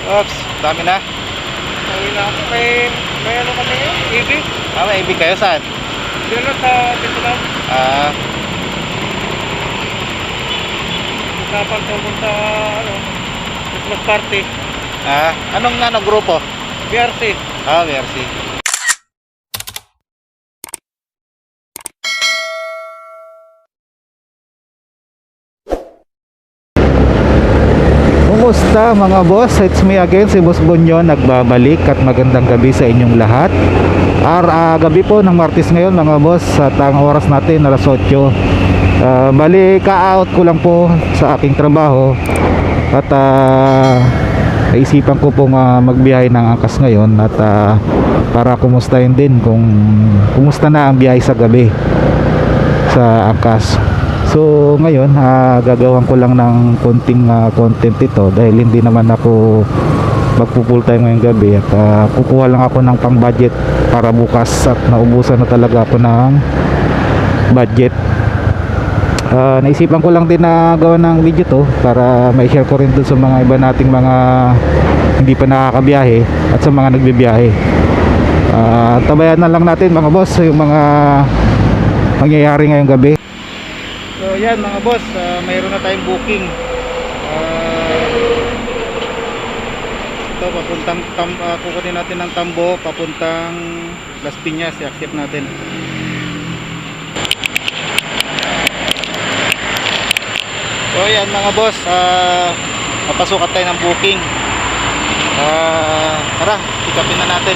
Oops, dami na. Uwi na ako. May ano kami yun? EV? May ibig kayo saan? Diyan na sa dito lang. Usapan tungkol sa ano, Christmas party. Anong grupo? BRC. Mercy. Kumusta mga boss? It's me again, si Boss Bunyo, nagbabalik at magandang gabi sa inyong lahat. Gabi po ng Martes ngayon mga boss, at ang oras natin alas 8. Bali ka-out ko lang po sa aking trabaho at naisipan ko pong magbiyahe ng angkas ngayon at para kumustahin din kung kumusta na ang biyahe sa gabi sa angkas. So ngayon gagawan ko lang ng konting content ito dahil hindi naman ako magpo-full time ngayong gabi at kukuha lang ako ng pang budget para bukas at naubusan na talaga ako ng budget. Naisipan ko lang din na gawa ng video to para ma-share ko rin dun sa mga iba nating mga hindi pa nakakabiyahe at sa mga nagbibiyahe. Tabayan na lang natin mga boss yung mga mangyayari ngayong gabi. So yan mga boss, mayroon na tayong booking. Ito papuntang kukunin natin ng Tambo papuntang Las Piñas, i-accept natin. So yan mga boss, mapasukat tayo ng booking. Tara, pikapin na natin.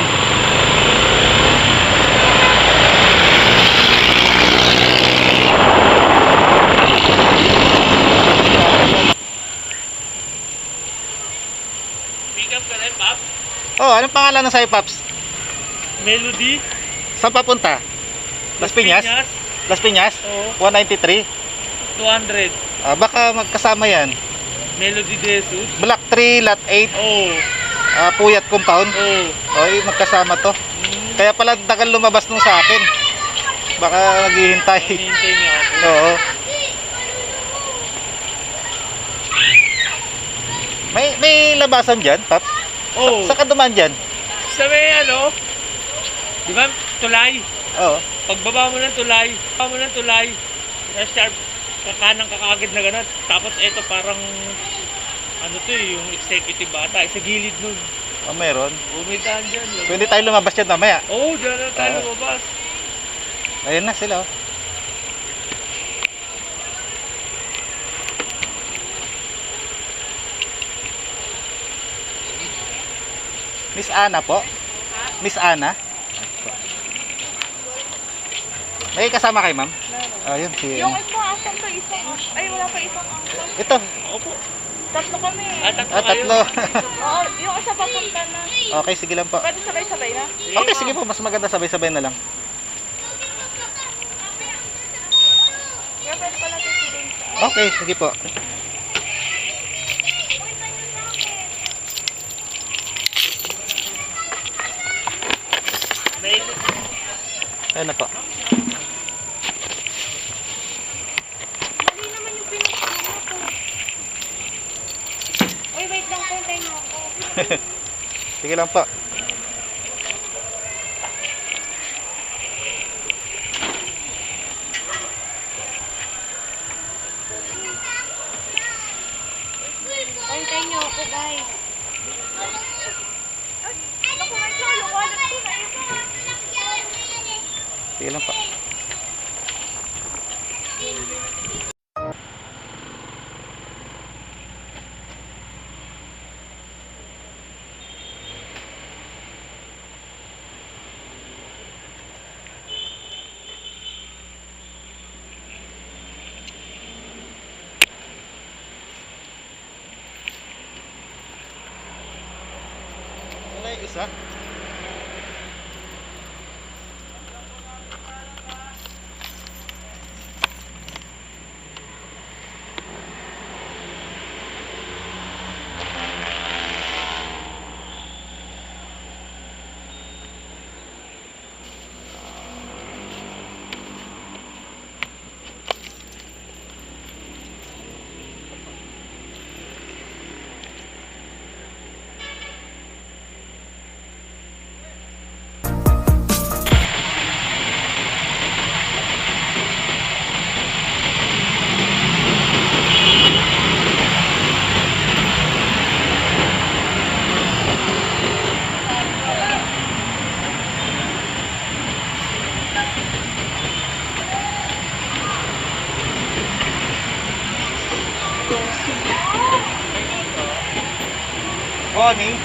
Anong pangalan ng sa'yo, Paps? Melody. Saan papunta? Las Piñas? Las Piñas? Oo. 193? 200. Baka magkasama yan. Melody de Jesus. Block 3, Lot 8. Oo. Puyat Compound. Oo. Magkasama to. Kaya pala tagal lumabas nung sa akin. Baka naghihintay. Hinihintay niya ako. Oo. May labasan dyan, Paps? Oo. Saan ka dumaan dyan? Sa may ano, di ba, tulay? Oo. Pagbaba mo ng tulay, sharp, kakanang kakagid na gano'n. Tapos ito parang, ano to yung executive bata, sa gilid nun. Meron. Umitaan dyan. Pwede tayo lumabas dyan mamaya. Oo, dyan na tayo lumabas. Ayun na sila. Miss Ana po? Miss Ana? May kasama kayo, ma'am? Ayun, si... Yung asan to? Ay, wala pa isang angkol. Ito. Opo. Tatlo kami. Tatlo. Oo, yung isa papunta na. Okay, sige lang po. Pwede sabay-sabay na? Okay, sige po. Mas maganda sabay-sabay na lang. Kaya pwede pala today. Okay, sige po. Ayun na po. Mali naman yung pinagkama ko. Uy, wait lang po. Tayo mo ako. Sige lang po. Tayo nyo ako, guys. Naku, may solo. Wallet ko na iba. Sige lang po. Wala yung isa? Bonnie.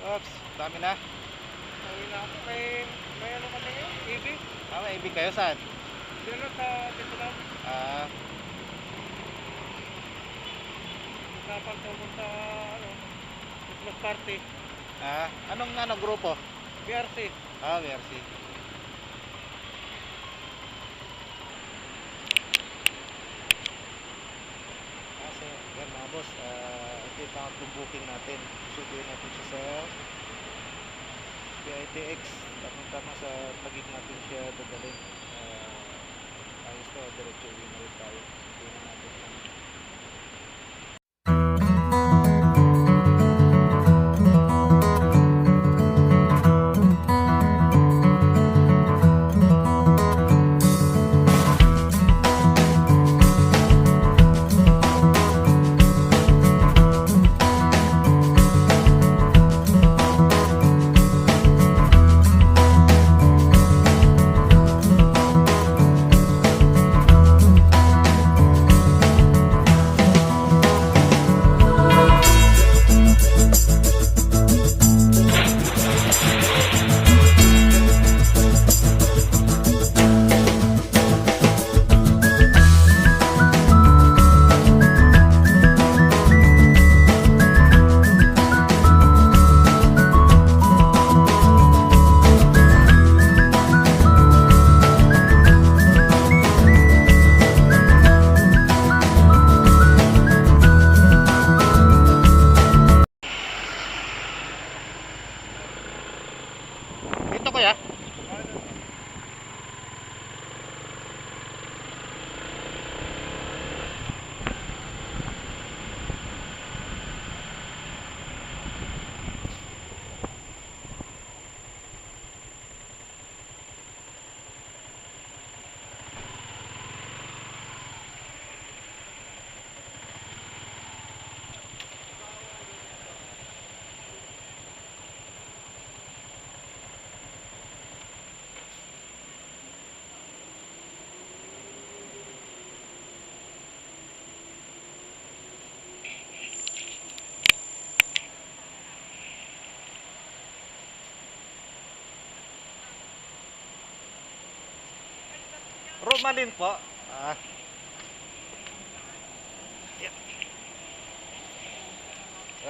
Oops, dami na. Ayun na ako. May ano kami yun? EV? May ibig kayo saan? Dito sa dito lang. Ah, Usapan tungkol sa ano, Christmas party. anong grupo? BRC. Mercy. So, yan mga boss, ito yung pangatlong booking natin. Susubuin natin siya sa PITX. Tama sa tagig natin siya dadalhin. Ayos to, diretso uwi na rin tayo. Susubuin na natin siya. Ito kuya? Romalin po. Yeah.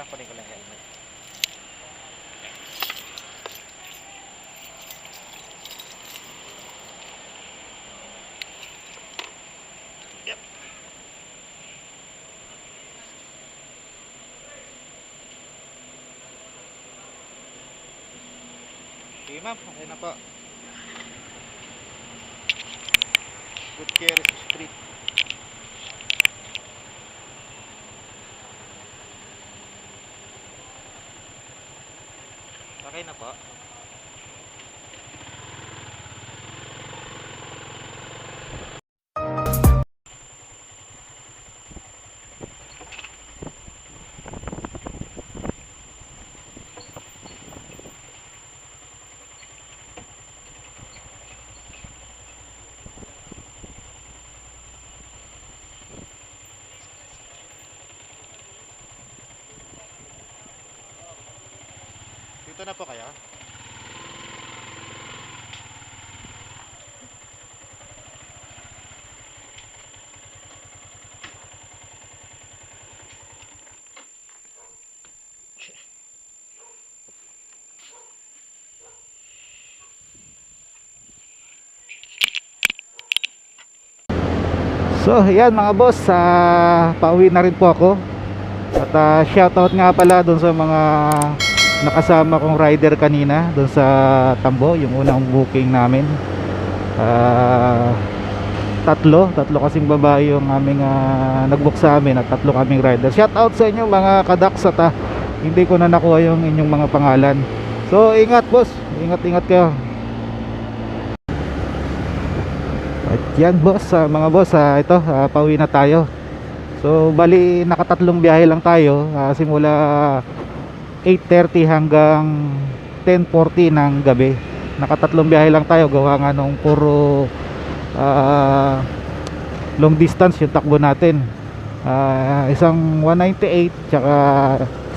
Kunin ko lang yung helmet. Yep. Okay ma'am, okay na po. Gutierrez Street. Okay na po. Dito na po kayo. So, yan mga boss, pauwi na rin po ako. At shoutout nga pala doon sa mga nakasama kong rider kanina doon sa Tambo, yung unang booking namin. Tatlo kasing babae yung aming nagbook sa amin at tatlo kaming rider. Shoutout sa inyo mga kadaks at hindi ko na nakuha yung inyong mga pangalan. So, ingat boss, ingat kayo. At yan boss, mga boss, ito pauwi na tayo. So bali nakatatlong biyahe lang tayo, simula 8:30 hanggang 10:40 ng gabi. Nakatatlong biyahe lang tayo, gawa nga nung puro long distance yung takbo natin. Isang 198 tsaka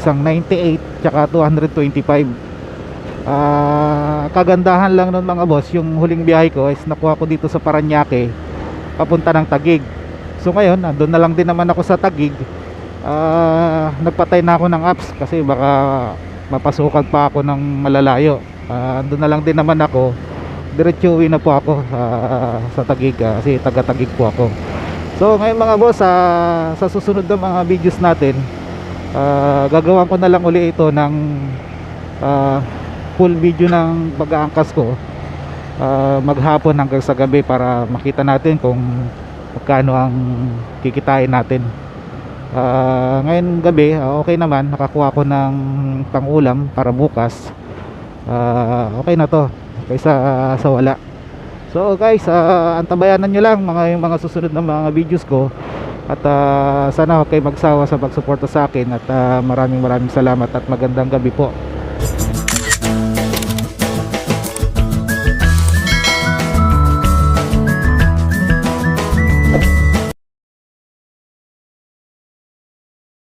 isang 98 tsaka 225. Kagandahan lang nun mga boss, yung huling biyahe ko is nakuha ko dito sa Parañaque papunta ng Taguig. So ngayon andun na lang din naman ako sa Taguig. Nagpatay na ako ng apps kasi baka mapasukan pa ako ng malalayo. Andun na lang din naman ako, diretso uwi na po ako sa Taguig, kasi taga Taguig po ako. So ngayon mga boss, sa susunod na mga videos natin, gagawan ko na lang uli ito ng full video ng pag-aangkas ko, maghapon hanggang sa gabi, para makita natin kung magkano ang kikitain natin. Ngayon gabi, okay naman, nakakuha ko ng pang-ulam para bukas. Okay na to kaysa sa wala. So guys, antabayanan nyo lang yung mga susunod na mga videos ko. At sana huwag kayo magsawa sa pagsuporta sa akin. At maraming salamat at magandang gabi po.